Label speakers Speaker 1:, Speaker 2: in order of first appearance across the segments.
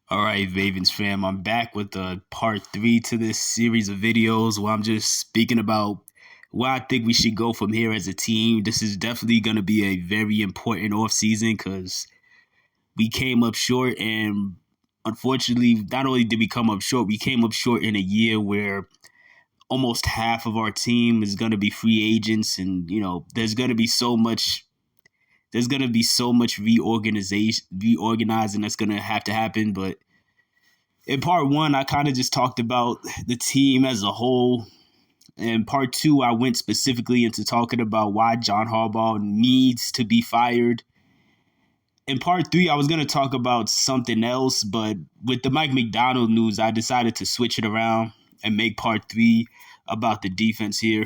Speaker 1: All right, Ravens fam, I'm back with part three to this series of videos where I'm just speaking about where I think we should go from here as a team. This is definitely going to be a very important offseason because we came up short, and unfortunately, not only did we come up short, we came up short in a year where almost half of our team is going to be free agents, and there's going to be so much reorganizing that's going to have to happen. But in part one, I kind of just talked about the team as a whole. In part two, I went specifically into talking about why John Harbaugh needs to be fired. In part three, I was going to talk about something else, but with the Mike McDonald news, I decided to switch it around and make part three about the defense here.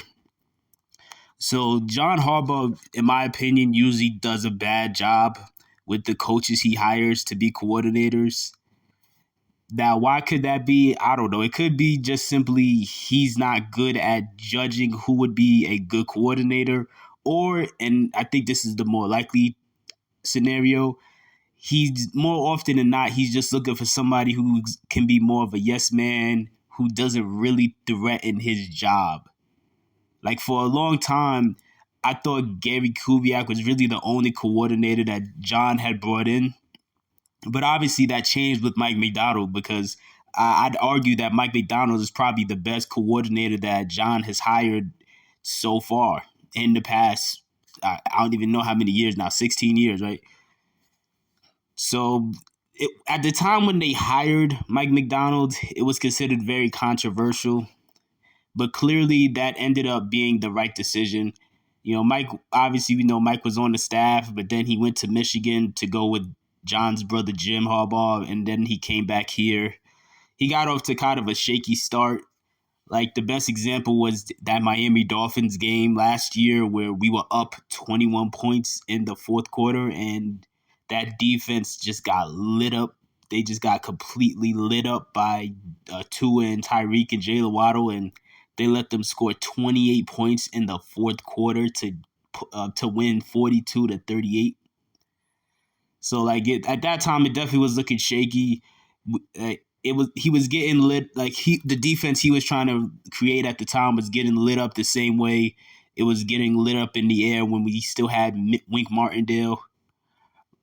Speaker 1: So, John Harbaugh, in my opinion, usually does a bad job with the coaches he hires to be coordinators. Now, why could that be? I don't know. It could be just simply he's not good at judging who would be a good coordinator, or, and I think this is the more likely scenario, he's more often than not, he's just looking for somebody who can be more of a yes man who doesn't really threaten his job. Like for a long time, I thought Gary Kubiak was really the only coordinator that John had brought in. But obviously that changed with Mike McDonald because I'd argue that Mike McDonald is probably the best coordinator that John has hired so far in the past. I don't even know how many years now, 16 years, right? So at the time when they hired Mike McDonald, it was considered very controversial, but clearly that ended up being the right decision. Mike, obviously, we know Mike was on the staff, but then he went to Michigan to go with John's brother, Jim Harbaugh, and then he came back here. He got off to kind of a shaky start. Like the best example was that Miami Dolphins game last year where we were up 21 points in the fourth quarter and that defense just got lit up. They just got completely lit up by Tua and Tyreek and Jalen Waddle, and they let them score 28 points in the fourth quarter to win 42-38. So at that time, it definitely was looking shaky. He was getting lit. The defense he was trying to create at the time was getting lit up the same way it was getting lit up in the air when we still had Wink Martindale.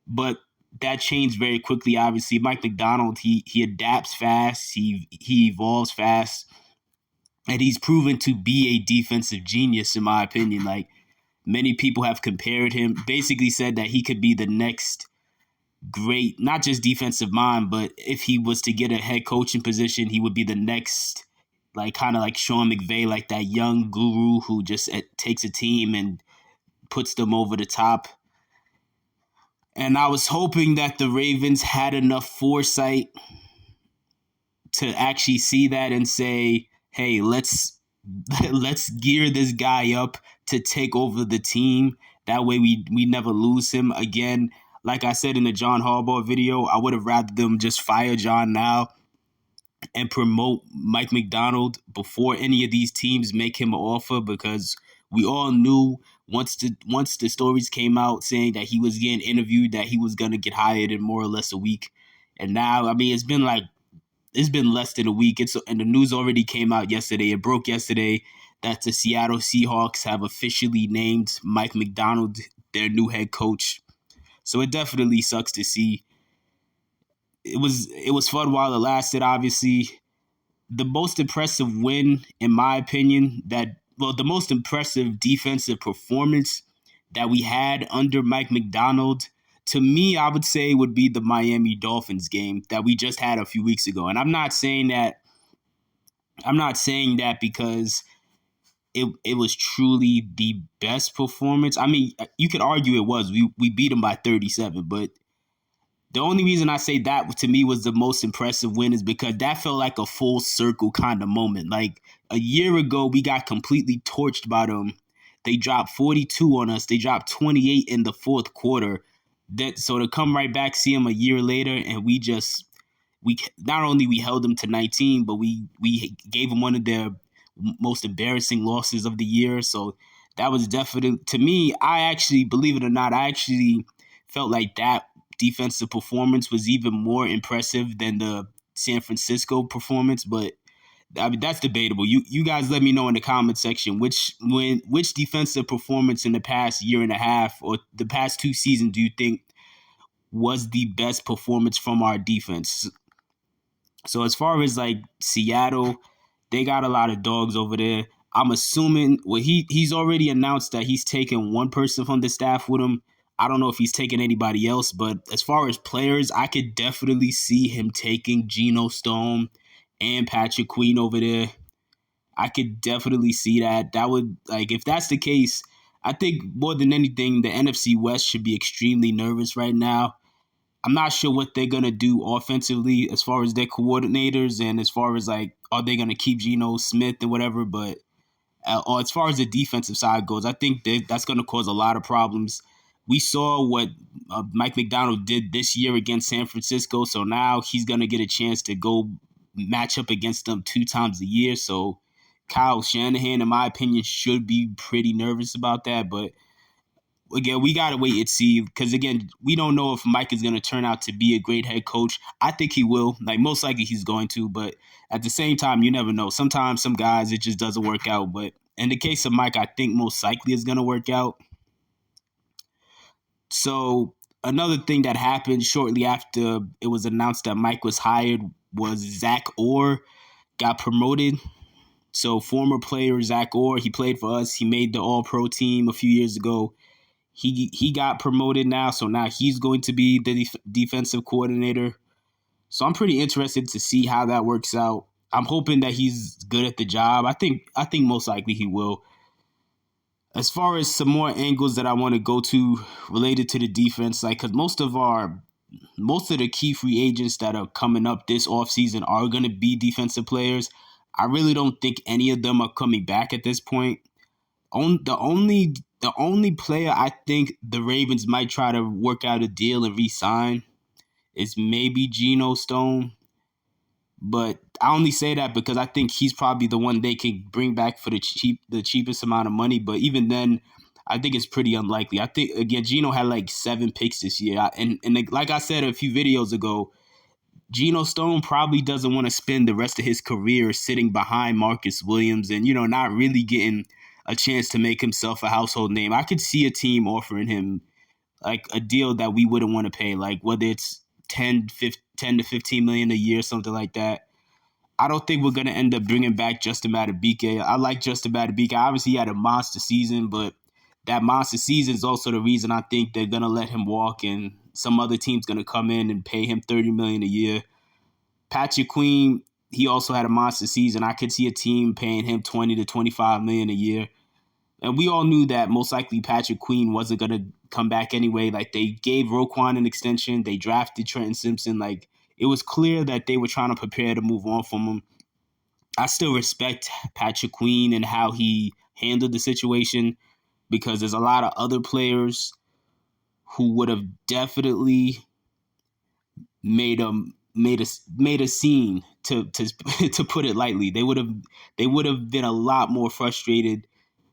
Speaker 1: But that changed very quickly. Obviously, Mike McDonald he adapts fast. He evolves fast, and he's proven to be a defensive genius in my opinion. Like many people have compared him, basically said that he could be the next great, not just defensive mind, but if he was to get a head coaching position, he would be the next, like kind of like Sean McVay, like that young guru who just takes a team and puts them over the top. And I was hoping that the Ravens had enough foresight to actually see that and say, hey, let's gear this guy up to take over the team. That way we never lose him again. Like I said in the John Harbaugh video, I would have rather them just fire John now and promote Mike McDonald before any of these teams make him an offer, because we all knew once the stories came out saying that he was getting interviewed that he was gonna get hired in more or less a week. And now, I mean, it's been less than a week. And the news already came out yesterday. It broke yesterday that the Seattle Seahawks have officially named Mike McDonald their new head coach. So it definitely sucks to see. It was fun while it lasted, obviously. The most impressive win, in my opinion, the most impressive defensive performance that we had under Mike McDonald, to me, I would say would be the Miami Dolphins game that we just had a few weeks ago. And I'm not saying that because it was truly the best performance. I mean, you could argue it was. We beat them by 37, but the only reason I say that to me was the most impressive win is because that felt like a full circle kind of moment. Like a year ago, we got completely torched by them. They dropped 42 on us. They dropped 28 in the fourth quarter. So to come right back, see them a year later, and we not only we held them to 19, but we gave them one of their most embarrassing losses of the year. So that was definitely, to me, I actually, believe it or not, I actually felt like that defensive performance was even more impressive than the San Francisco performance, but I mean that's debatable. You guys let me know in the comment section which defensive performance in the past year and a half or the past 2 seasons do you think was the best performance from our defense. So as far as like Seattle, they got a lot of dogs over there. I'm assuming he's already announced that he's taking one person from the staff with him. I don't know if he's taking anybody else, but as far as players, I could definitely see him taking Geno Stone and Patrick Queen over there. I could definitely see that. That would, like, if that's the case, I think more than anything, the NFC West should be extremely nervous right now. I'm not sure what they're gonna do offensively as far as their coordinators and as far as like are they gonna keep Geno Smith and whatever, but or as far as the defensive side goes, I think that's gonna cause a lot of problems. We saw what Mike McDonald did this year against San Francisco, so now he's gonna get a chance to go match up against them 2 times a year. So Kyle Shanahan, in my opinion, should be pretty nervous about that, but again, we got to wait and see because, again, we don't know if Mike is going to turn out to be a great head coach. I think he will. Like, most likely he's going to. But at the same time, you never know. Sometimes some guys, it just doesn't work out. But in the case of Mike, I think most likely is going to work out. So another thing that happened shortly after it was announced that Mike was hired was Zach Orr got promoted. So former player Zach Orr, he played for us. He made the All-Pro team a few years ago. He got promoted now, so now he's going to be the defensive coordinator. So I'm pretty interested to see how that works out. I'm hoping that he's good at the job. I think most likely he will. As far as some more angles that I want to go to related to the defense, like because most of the key free agents that are coming up this offseason are going to be defensive players. I really don't think any of them are coming back at this point. The only player I think the Ravens might try to work out a deal and re-sign is maybe Geno Stone. But I only say that because I think he's probably the one they can bring back for the cheapest amount of money. But even then, I think it's pretty unlikely. I think, again, Geno had like 7 picks this year. And like I said a few videos ago, Geno Stone probably doesn't want to spend the rest of his career sitting behind Marcus Williams and, not really getting a chance to make himself a household name. I could see a team offering him like a deal that we wouldn't want to pay, like whether it's 10 to 15 million a year, something like that. I don't think we're going to end up bringing back Justin Madubuike. I like Justin Madubuike. Obviously, he had a monster season, but that monster season is also the reason I think they're going to let him walk and some other team's going to come in and pay him $30 million a year. Patrick Queen, he also had a monster season. I could see a team paying him $20 to $25 million a year. And we all knew that most likely Patrick Queen wasn't going to come back anyway. Like, they gave Roquan an extension. They drafted Trenton Simpson. Like, it was clear that they were trying to prepare to move on from him. I still respect Patrick Queen and how he handled the situation because there's a lot of other players who would have definitely made a scene to to put it lightly. They would have been a lot more frustrated,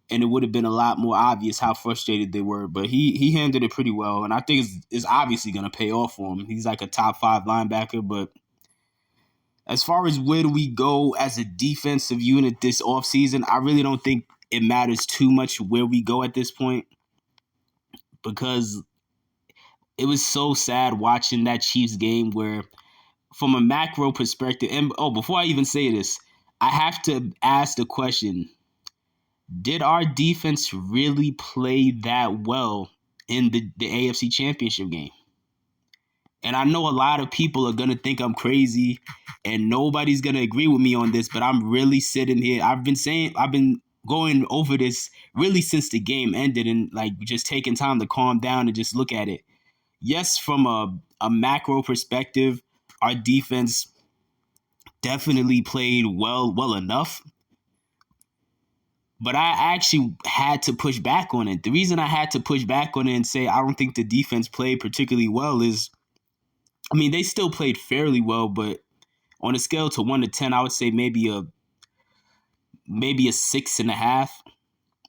Speaker 1: and it would have been a lot more obvious how frustrated they were. But he handled it pretty well, and I think it's obviously going to pay off for him. He's like a top 5 linebacker. But as far as where do we go as a defensive unit this offseason, I really don't think it matters too much where we go at this point because it was so sad watching that Chiefs game where, from a macro perspective, and before I even say this, I have to ask the question, did our defense really play that well in the AFC Championship game? And I know a lot of people are going to think I'm crazy and nobody's going to agree with me on this, but I'm really sitting here. I've been going over this really since the game ended and like just taking time to calm down and just look at it. Yes, from a macro perspective, our defense definitely played well enough. But I actually had to push back on it. The reason I had to push back on it and say I don't think the defense played particularly well is, I mean, they still played fairly well, but on a scale to 1 to 10, I would say maybe a 6.5.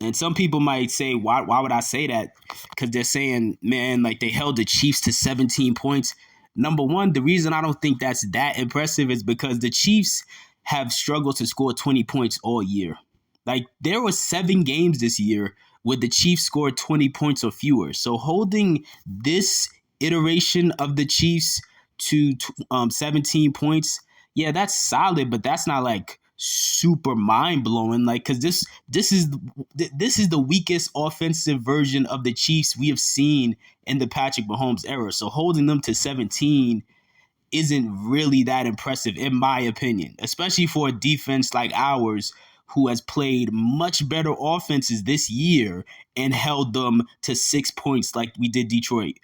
Speaker 1: And some people might say, why would I say that? Because they're saying, man, like they held the Chiefs to 17 points. Number one, the reason I don't think that's that impressive is because the Chiefs have struggled to score 20 points all year. Like there were 7 games this year where the Chiefs scored 20 points or fewer. So holding this iteration of the Chiefs to 17 points, yeah, that's solid, but that's not like super mind blowing. Like, because this is the weakest offensive version of the Chiefs we have seen in the Patrick Mahomes era. So holding them to 17 isn't really that impressive, in my opinion, especially for a defense like ours who has played much better offenses this year and held them to 6 points like we did Detroit,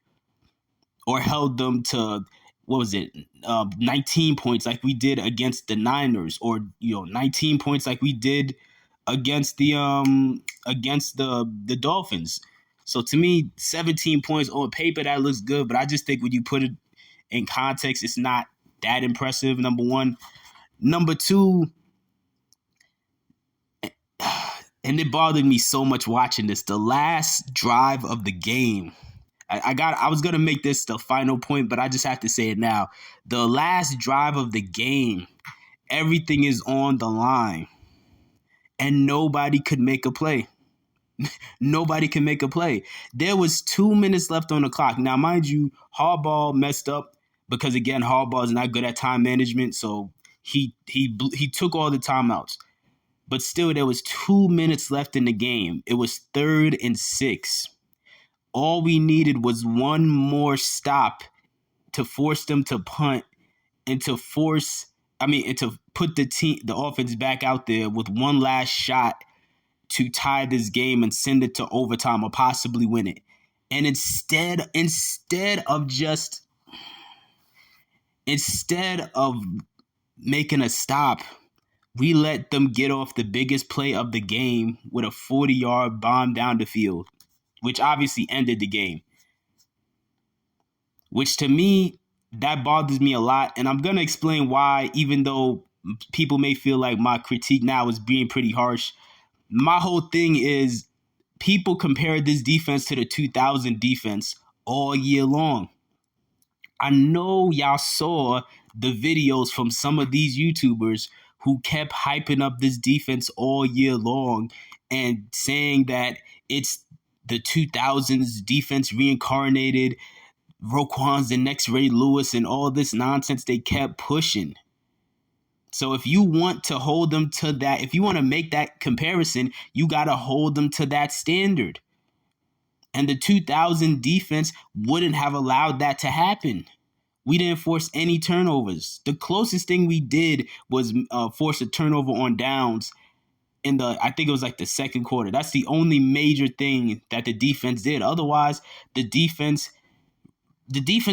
Speaker 1: or held them to, what was it, 19 points like we did against the Niners, or 19 points like we did against the Dolphins. So to me, 17 points on paper, that looks good, but I just think when you put it in context, it's not that impressive, number one. Number two, and it bothered me so much watching this, the last drive of the game. I was gonna make this the final point, but I just have to say it now. The last drive of the game, everything is on the line, and nobody could make a play. Nobody can make a play. There was 2 minutes left on the clock. Now, mind you, Harbaugh messed up because, again, Harbaugh is not good at time management, so he took all the timeouts. But still, there was 2 minutes left in the game. It was 3rd and 6. All we needed was one more stop to force them to punt and to put the offense back out there with one last shot to tie this game and send it to overtime or possibly win it. And instead of making a stop, we let them get off the biggest play of the game with a 40-yard bomb down the field, which obviously ended the game. Which to me, that bothers me a lot. And I'm going to explain why, even though people may feel like my critique now is being pretty harsh. My whole thing is people compare this defense to the 2000 defense all year long. I know y'all saw the videos from some of these YouTubers who kept hyping up this defense all year long and saying that it's the 2000s defense reincarnated, Roquan's the next Ray Lewis, and all this nonsense they kept pushing. So if you want to hold them to that, if you want to make that comparison, you got to hold them to that standard. And the 2000 defense wouldn't have allowed that to happen. We didn't force any turnovers. The closest thing we did was force a turnover on downs I think it was like the second quarter. That's the only major thing that the defense did. Otherwise, the defense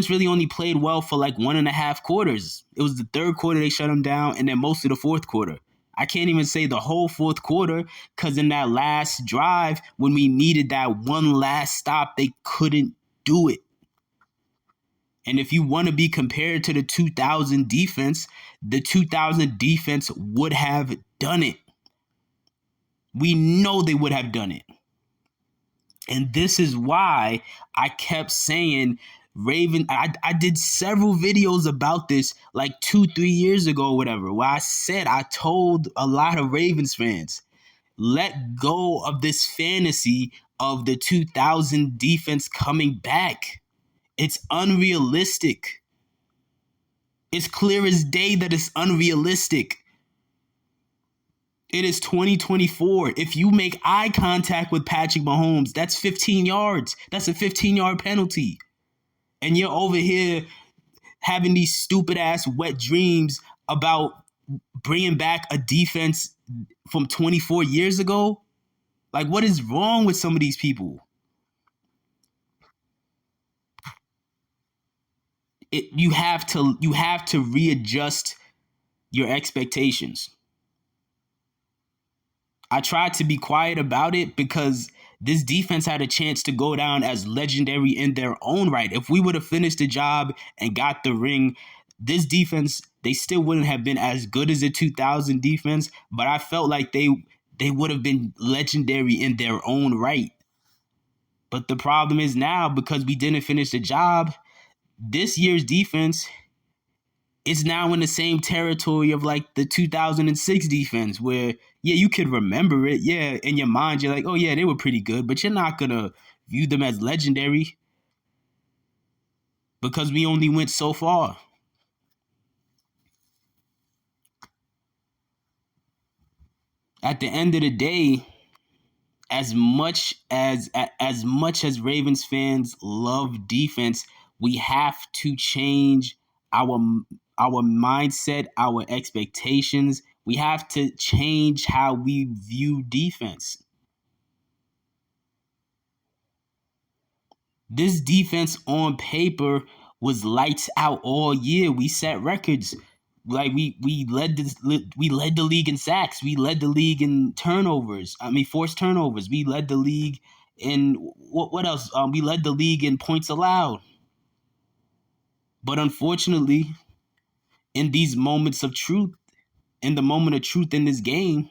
Speaker 1: really only played well for like 1.5 quarters. It was the third quarter they shut them down, and then most of the fourth quarter. I can't even say the whole fourth quarter, because in that last drive, when we needed that one last stop, they couldn't do it. And if you want to be compared to the 2000 defense, the 2000 defense would have done it. We know they would have done it. And this is why I kept saying I did several videos about this like 2-3 years ago or whatever, where I told a lot of Ravens fans, let go of this fantasy of the 2000 defense coming back. It's unrealistic. It's clear as day that it's unrealistic. It is 2024. If you make eye contact with Patrick Mahomes, that's 15 yards. That's a 15-yard penalty. And you're over here having these stupid-ass wet dreams about bringing back a defense from 24 years ago? Like, what is wrong with some of these people? You have to readjust your expectations. I tried to be quiet about it because this defense had a chance to go down as legendary in their own right. If we would have finished the job and got the ring, this defense, they still wouldn't have been as good as the 2000 defense, but I felt like they they would have been legendary in their own right. But the problem is now, because we didn't finish the job, this year's defense is now in the same territory of like the 2006 defense, where, yeah, you could remember it. Yeah, in your mind, you're like, oh, yeah, they were pretty good, but you're not going to view them as legendary because we only went so far. At the end of the day, as much as Ravens fans love defense, we have to change our our mindset, our expectations. We have to change how we view defense. This defense on paper was lights out all year. We set records. Like we led the league in sacks. We led the league in turnovers. I mean, forced turnovers. We led the league in what else? We led the league in points allowed. But unfortunately, in these moments of truth, in the moment of truth in this game,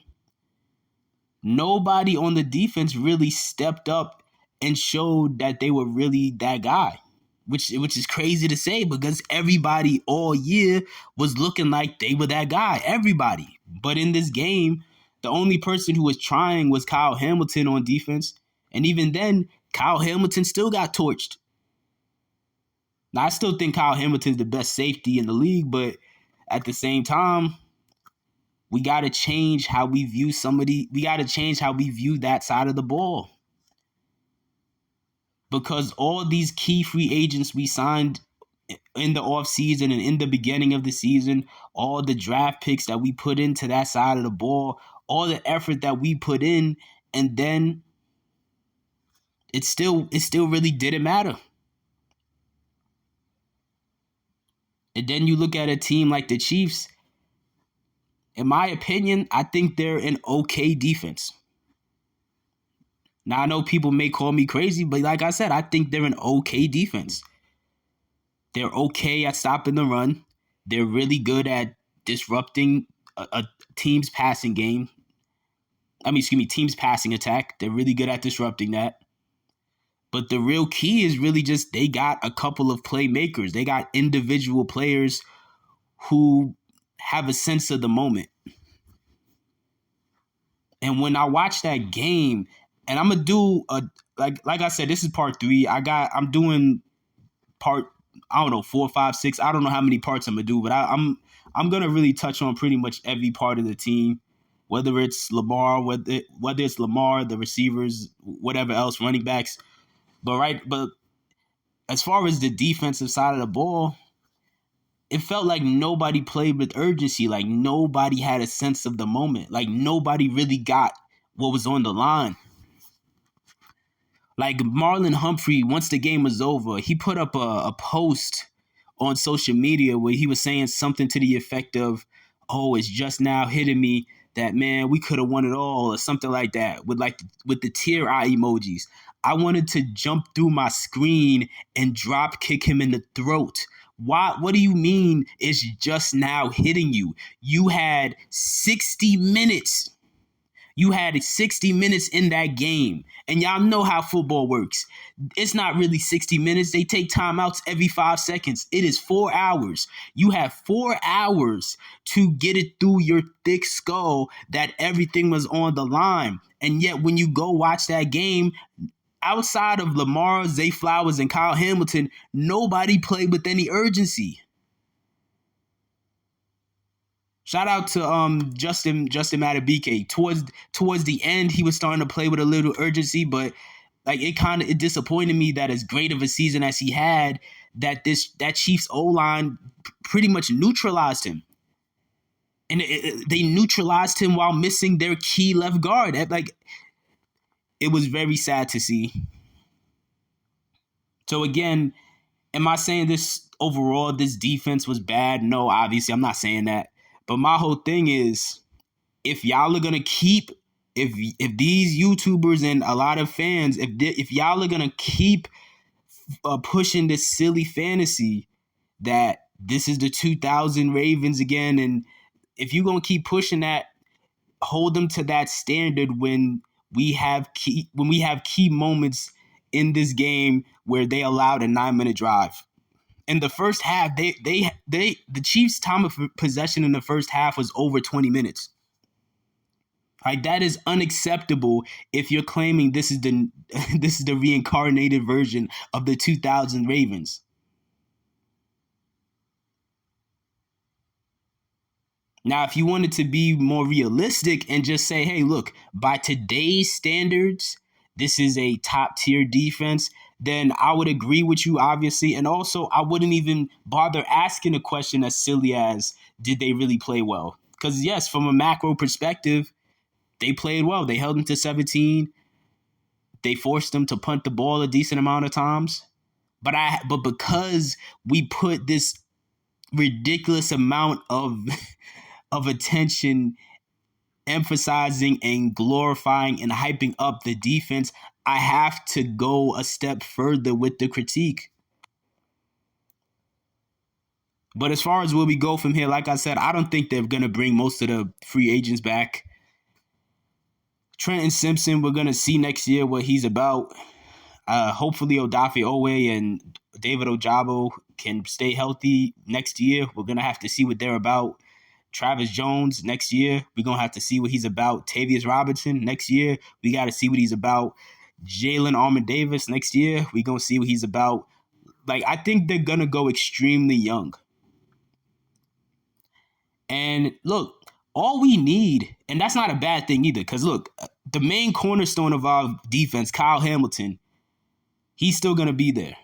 Speaker 1: nobody on the defense really stepped up and showed that they were really that guy. Which is crazy to say, because everybody all year was looking like they were that guy. Everybody. But in this game, the only person who was trying was Kyle Hamilton on defense. And even then, Kyle Hamilton still got torched. Now, I still think Kyle Hamilton's the best safety in the league, but at the same time, we got to change how we view somebody. We got to change how we view that side of the ball. Because all these key free agents we signed in the offseason and in the beginning of the season, all the draft picks that we put into that side of the ball, all the effort that we put in, and then it still really didn't matter. And then you look at a team like the Chiefs. In my opinion, I think they're an okay defense. Now, I know people may call me crazy, but like I said, I think they're an okay defense. They're okay at stopping the run. They're really good at disrupting a team's passing game. Team's passing attack. They're really good at disrupting that. But the real key is really just they got a couple of playmakers. They got individual players who have a sense of the moment. And when I watch that game, and I'm gonna do like I said, this is part 3. I'm doing part, I don't know, 4, 5, 6. I don't know how many parts I'm gonna do, but I'm gonna really touch on pretty much every part of the team, whether it's Lamar, whether it's Lamar, the receivers, whatever else, running backs. But as far as the defensive side of the ball, it felt like nobody played with urgency. Like nobody had a sense of the moment. Like nobody really got what was on the line. Like Marlon Humphrey, once the game was over, he put up a post on social media where he was saying something to the effect of, "Oh, it's just now hitting me that, man, we could have won it all," or something like that, with the tear eye emojis. I wanted to jump through my screen and drop kick him in the throat. Why? What do you mean it's just now hitting you? You had 60 minutes. You had 60 minutes in that game. And y'all know how football works. It's not really 60 minutes. They take timeouts every 5 seconds. It is 4 hours. You have 4 hours to get it through your thick skull that everything was on the line. And yet when you go watch that game, outside of Lamar, Zay Flowers, and Kyle Hamilton, nobody played with any urgency. Shout out to Justin Matabike. Towards the end, he was starting to play with a little urgency, but like it disappointed me that as great of a season as he had, that Chiefs O-line pretty much neutralized him. And they neutralized him while missing their key left guard. It was very sad to see. So again, am I saying this overall, this defense was bad? No, obviously, I'm not saying that. But my whole thing is, if y'all are gonna keep, if these YouTubers and a lot of fans, if y'all are gonna keep pushing this silly fantasy that this is the 2000 Ravens again, and if you're gonna keep pushing that, hold them to that standard when we have key moments in this game where they allowed a 9-minute drive. In the first half, the Chiefs' time of possession in the first half was over 20 minutes. Like, that is unacceptable if you're claiming this is the this is the reincarnated version of the 2000 Ravens. Now, if you wanted to be more realistic and just say, hey, look, by today's standards, this is a top tier defense, then I would agree with you, obviously. And also, I wouldn't even bother asking a question as silly as, did they really play well? Because, yes, from a macro perspective, they played well. They held them to 17. They forced them to punt the ball a decent amount of times. But because we put this ridiculous amount of attention emphasizing and glorifying and hyping up the defense, I have to go a step further with the critique. But as far as where we go from here, like I said, I don't think they're going to bring most of the free agents back. Trenton Simpson, we're going to see next year what he's about. Hopefully Odafe Owe and David Ojabo can stay healthy next year. We're going to have to see what they're about. Travis Jones next year, we're going to have to see what he's about. Tavius Robinson next year, we got to see what he's about. Jalen Armour-Davis next year, we're going to see what he's about. Like, I think they're going to go extremely young. And look, all we need, and that's not a bad thing either, because look, the main cornerstone of our defense, Kyle Hamilton, he's still going to be there.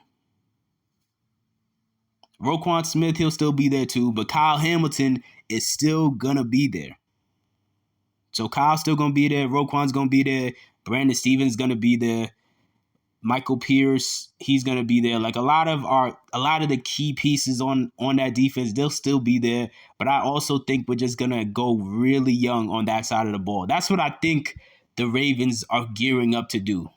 Speaker 1: Roquan Smith, he'll still be there too, but Kyle Hamilton is still going to be there. So Kyle's still going to be there. Roquan's going to be there. Brandon Stevens going to be there. Michael Pierce, he's going to be there. Like, a lot of the key pieces on that defense, they'll still be there. But I also think we're just going to go really young on that side of the ball. That's what I think the Ravens are gearing up to do.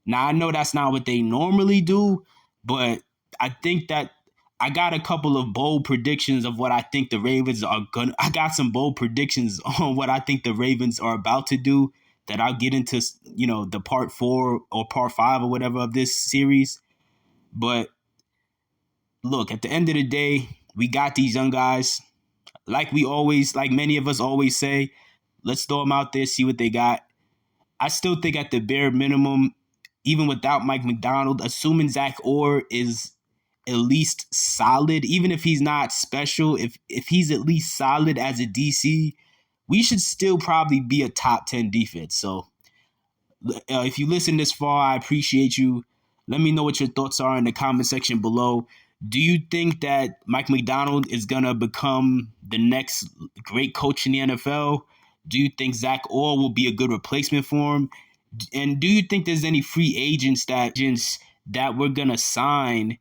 Speaker 1: Now, I know that's not what they normally do, but I think that I got a couple of bold predictions of what I think the Ravens are going to. I got some bold predictions on what I think the Ravens are about to do that I'll get into, the part 4 or part 5 or whatever of this series. But look, at the end of the day, we got these young guys. Like many of us always say, let's throw them out there, see what they got. I still think at the bare minimum, even without Mike McDonald, assuming Zach Orr is at least solid, even if he's not special, if he's at least solid as a DC, we should still probably be a top 10 defense. So if you listen this far, I appreciate you. Let me know what your thoughts are in the comment section below. Do you think that Mike McDonald is going to become the next great coach in the NFL? Do you think Zach Orr will be a good replacement for him? And do you think there's any free agents that we're going to sign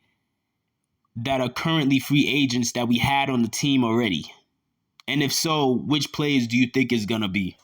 Speaker 1: that are currently free agents that we had on the team already? And if so, which players do you think is going to be?